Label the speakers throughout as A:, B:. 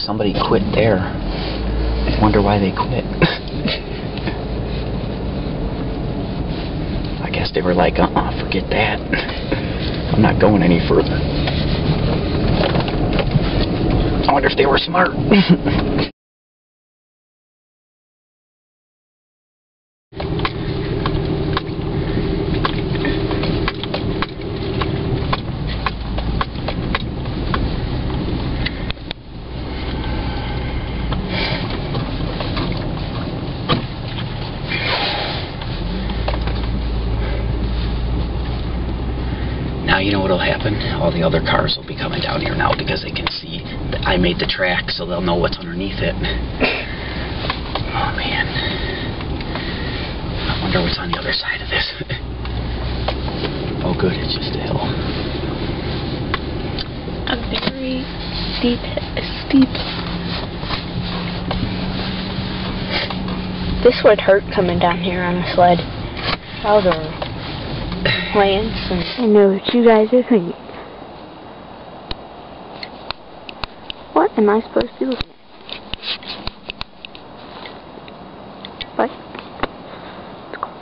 A: somebody quit there. Wonder why they quit. I guess they were like, forget that. I'm not going any further. I wonder if they were smart. Now you know what'll happen? All the other cars will be coming down here now because they can see that I made the track, so they'll know what's underneath it. Oh man. I wonder what's on the other side of this. Oh good, it's just a hill.
B: A very steep. This would hurt coming down here on a sled. That was a plants, and I know what you guys are thinking. What am I supposed to be looking at? What? It's cold.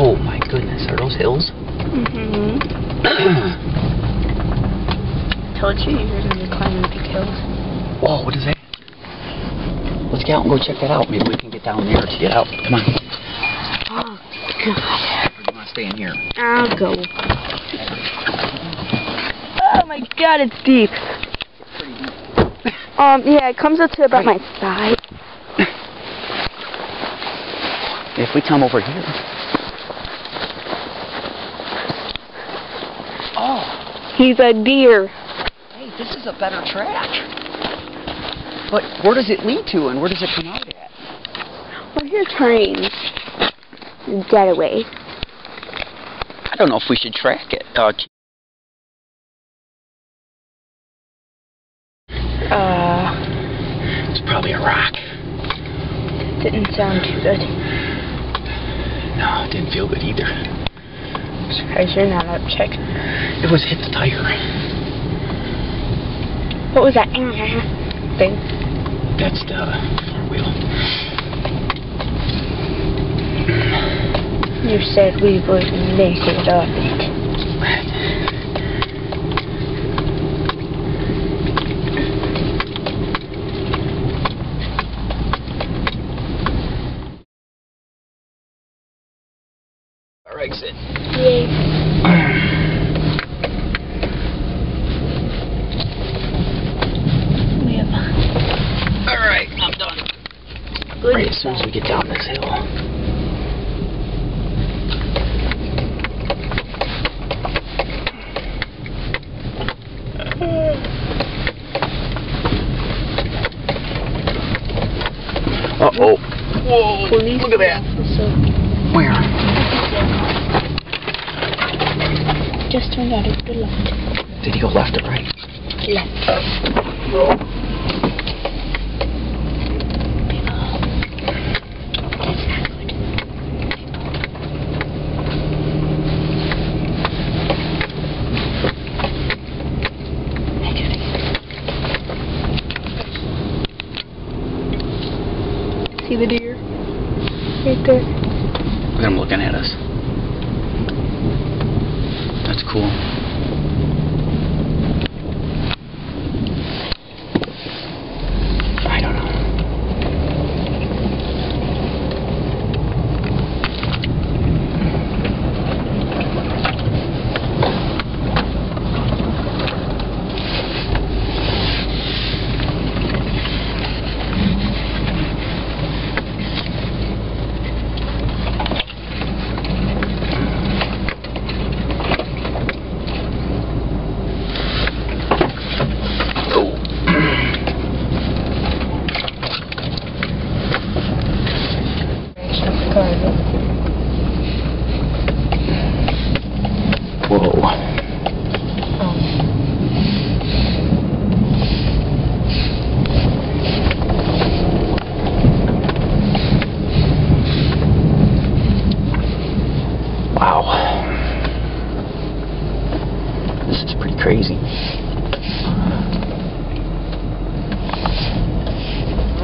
A: Oh my goodness, are those hills?
B: Mm-hmm. Told you were going to be climbing big hills.
A: Whoa, what is that? Let's get out and go check that out. Maybe we can get down there to get out. Come on.
B: Oh, God.
A: Or do you want to stay in here?
B: I'll go. Oh my God, it's deep. Yeah, it comes up to about my thigh.
A: If we come over here. Oh.
B: He's a deer.
A: Hey, this is a better track. But where does it lead to and where does it come out at?
B: Well, here's trains. Get away.
A: I don't know if we should track it. It's probably a rock.
B: Didn't sound too good.
A: No, it didn't feel good either.
B: Surprised you're not up checking.
A: It was hit the tire.
B: What was that thing?
A: That's the four-wheel.
B: You said we would make it up.
A: Alright, sit.
B: Yay.
A: Alright, I'm done.
B: Good.
A: Right as soon as we get down this hill. Uh-oh. Whoa,
B: Police
A: look at that.
B: officer.
A: Where?
B: Just turned out of the left.
A: Did he go left or right?
B: Left. See the deer? Right there.
A: Look at him looking at us. That's cool. I don't know.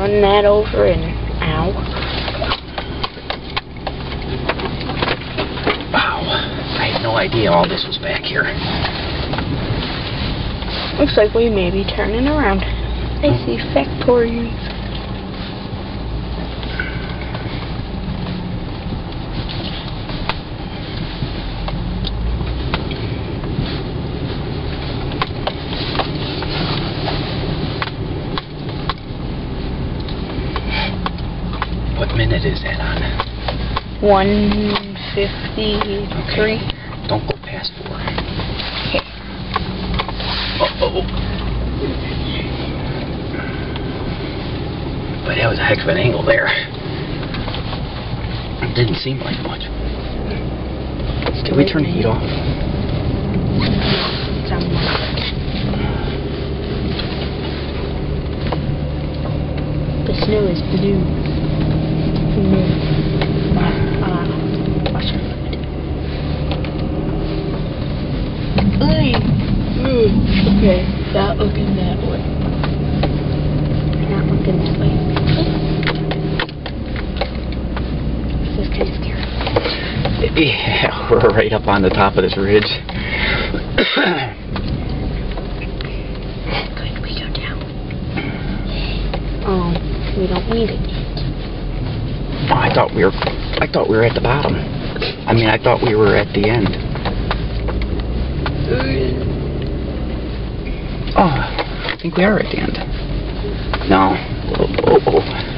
B: run that over and ow.
A: Wow. I had no idea all this was back here.
B: Looks like we may be turning around. I see factories.
A: What minute is that on?
B: 1:53.
A: Okay. Don't go past 4.
B: Okay.
A: Uh-oh. But that was a heck of an angle there. It didn't seem like much. Can we turn the heat off?
B: It's on one. The snow is blue. Watch your foot. Okay, not looking that way. Not looking that way. This is kind of scary.
A: Yeah, we're right up on the top of this ridge.
B: Good, we go down. We don't need it yet.
A: Oh, I thought we were at the bottom. I mean, I thought we were at the end. Oh, I think we are at the end. No. Oh.